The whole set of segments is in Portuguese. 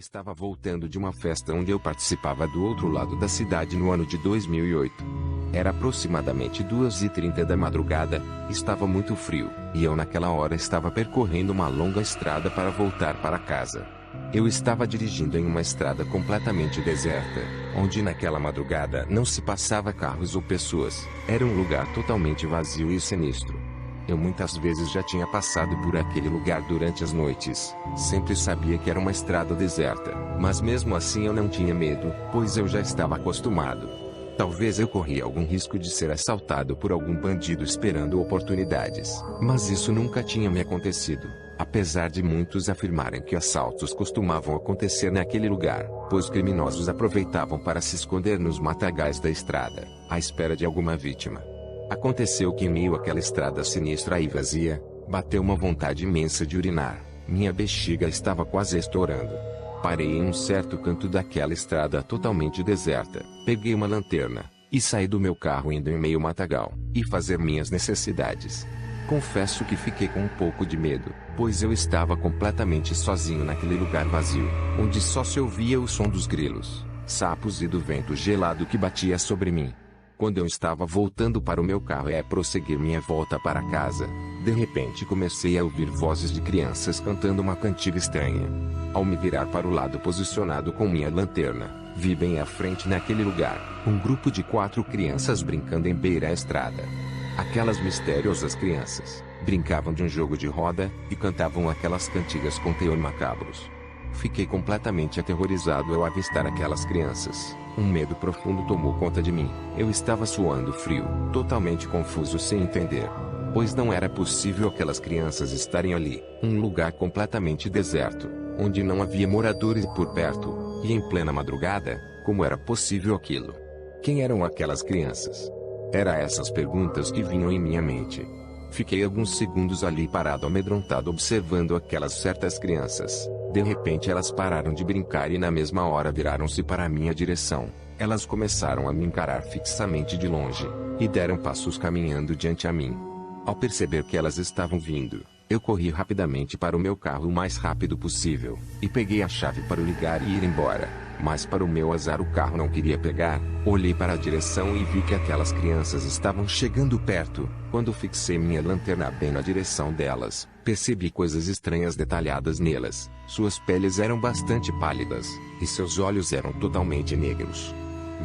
estava voltando de uma festa onde eu participava do outro lado da cidade no ano de 2008. Era aproximadamente 2h30 da madrugada, estava muito frio, e eu naquela hora estava percorrendo uma longa estrada para voltar para casa. Eu estava dirigindo em uma estrada completamente deserta, onde naquela madrugada não se passava carros ou pessoas, era um lugar totalmente vazio e sinistro. Eu muitas vezes já tinha passado por aquele lugar durante as noites, sempre sabia que era uma estrada deserta, mas mesmo assim eu não tinha medo, pois eu já estava acostumado. Talvez eu corria algum risco de ser assaltado por algum bandido esperando oportunidades, mas isso nunca tinha me acontecido, apesar de muitos afirmarem que assaltos costumavam acontecer naquele lugar, pois criminosos aproveitavam para se esconder nos matagais da estrada, à espera de alguma vítima. Aconteceu que em meio àquela estrada sinistra e vazia, bateu uma vontade imensa de urinar, minha bexiga estava quase estourando. Parei em um certo canto daquela estrada totalmente deserta, peguei uma lanterna, e saí do meu carro indo em meio matagal, e fazer minhas necessidades. Confesso que fiquei com um pouco de medo, pois eu estava completamente sozinho naquele lugar vazio, onde só se ouvia o som dos grilos, sapos e do vento gelado que batia sobre mim. Quando eu estava voltando para o meu carro e prosseguir minha volta para casa, de repente comecei a ouvir vozes de crianças cantando uma cantiga estranha. Ao me virar para o lado posicionado com minha lanterna, vi bem à frente naquele lugar, um grupo de 4 crianças brincando em beira à estrada. Aquelas misteriosas crianças, brincavam de um jogo de roda, e cantavam aquelas cantigas com teor macabros. Fiquei completamente aterrorizado ao avistar aquelas crianças. Um medo profundo tomou conta de mim. Eu estava suando frio, totalmente confuso sem entender. Pois não era possível aquelas crianças estarem ali, um lugar completamente deserto, onde não havia moradores por perto, e em plena madrugada, como era possível aquilo? Quem eram aquelas crianças? Eram essas perguntas que vinham em minha mente. Fiquei alguns segundos ali parado amedrontado observando aquelas certas crianças. De repente elas pararam de brincar e na mesma hora viraram-se para a minha direção. Elas começaram a me encarar fixamente de longe, e deram passos caminhando diante a mim. Ao perceber que elas estavam vindo, eu corri rapidamente para o meu carro o mais rápido possível, e peguei a chave para o ligar e ir embora. Mas para o meu azar o carro não queria pegar. Olhei para a direção e vi que aquelas crianças estavam chegando perto. Quando fixei minha lanterna bem na direção delas, percebi coisas estranhas detalhadas nelas. Suas peles eram bastante pálidas, e seus olhos eram totalmente negros.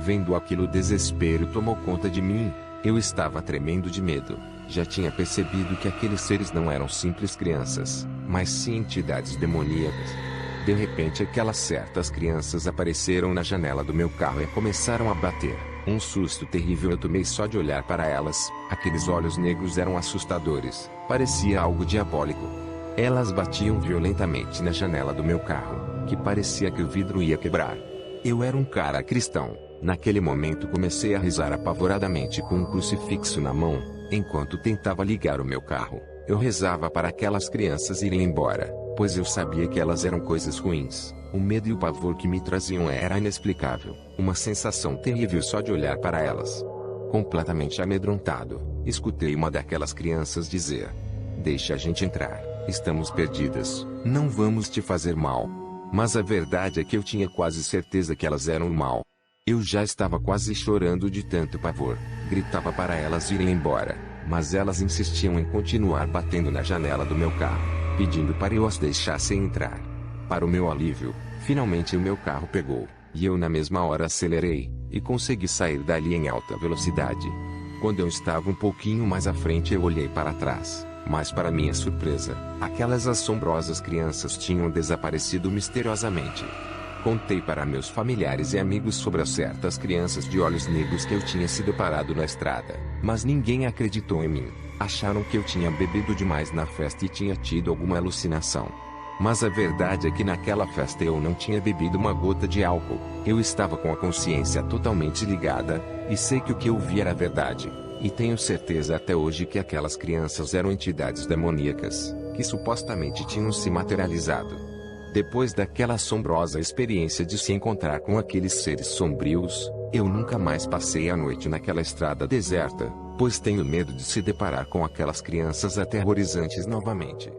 Vendo aquilo, o desespero tomou conta de mim. Eu estava tremendo de medo. Já tinha percebido que aqueles seres não eram simples crianças, mas sim entidades demoníacas. De repente aquelas certas crianças apareceram na janela do meu carro e começaram a bater. Um susto terrível eu tomei só de olhar para elas. Aqueles olhos negros eram assustadores, parecia algo diabólico. Elas batiam violentamente na janela do meu carro, que parecia que o vidro ia quebrar. Eu era um cara cristão. Naquele momento comecei a rezar apavoradamente com um crucifixo na mão, enquanto tentava ligar o meu carro. Eu rezava para aquelas crianças irem embora, pois eu sabia que elas eram coisas ruins. O medo e o pavor que me traziam era inexplicável, uma sensação terrível só de olhar para elas. Completamente amedrontado, escutei uma daquelas crianças dizer: "Deixa a gente entrar, estamos perdidas, não vamos te fazer mal." Mas a verdade é que eu tinha quase certeza que elas eram o mal. Eu já estava quase chorando de tanto pavor, gritava para elas irem embora, mas elas insistiam em continuar batendo na janela do meu carro, pedindo para eu as deixasse entrar. Para o meu alívio, finalmente o meu carro pegou, e eu na mesma hora acelerei, e consegui sair dali em alta velocidade. Quando eu estava um pouquinho mais à frente eu olhei para trás, mas para minha surpresa, aquelas assombrosas crianças tinham desaparecido misteriosamente. Contei para meus familiares e amigos sobre as certas crianças de olhos negros que eu tinha se deparado na estrada, mas ninguém acreditou em mim. Acharam que eu tinha bebido demais na festa e tinha tido alguma alucinação. Mas a verdade é que naquela festa eu não tinha bebido uma gota de álcool. Eu estava com a consciência totalmente ligada, e sei que o que eu vi era verdade. E tenho certeza até hoje que aquelas crianças eram entidades demoníacas, que supostamente tinham se materializado. Depois daquela assombrosa experiência de se encontrar com aqueles seres sombrios, eu nunca mais passei a noite naquela estrada deserta, pois tenho medo de se deparar com aquelas crianças aterrorizantes novamente.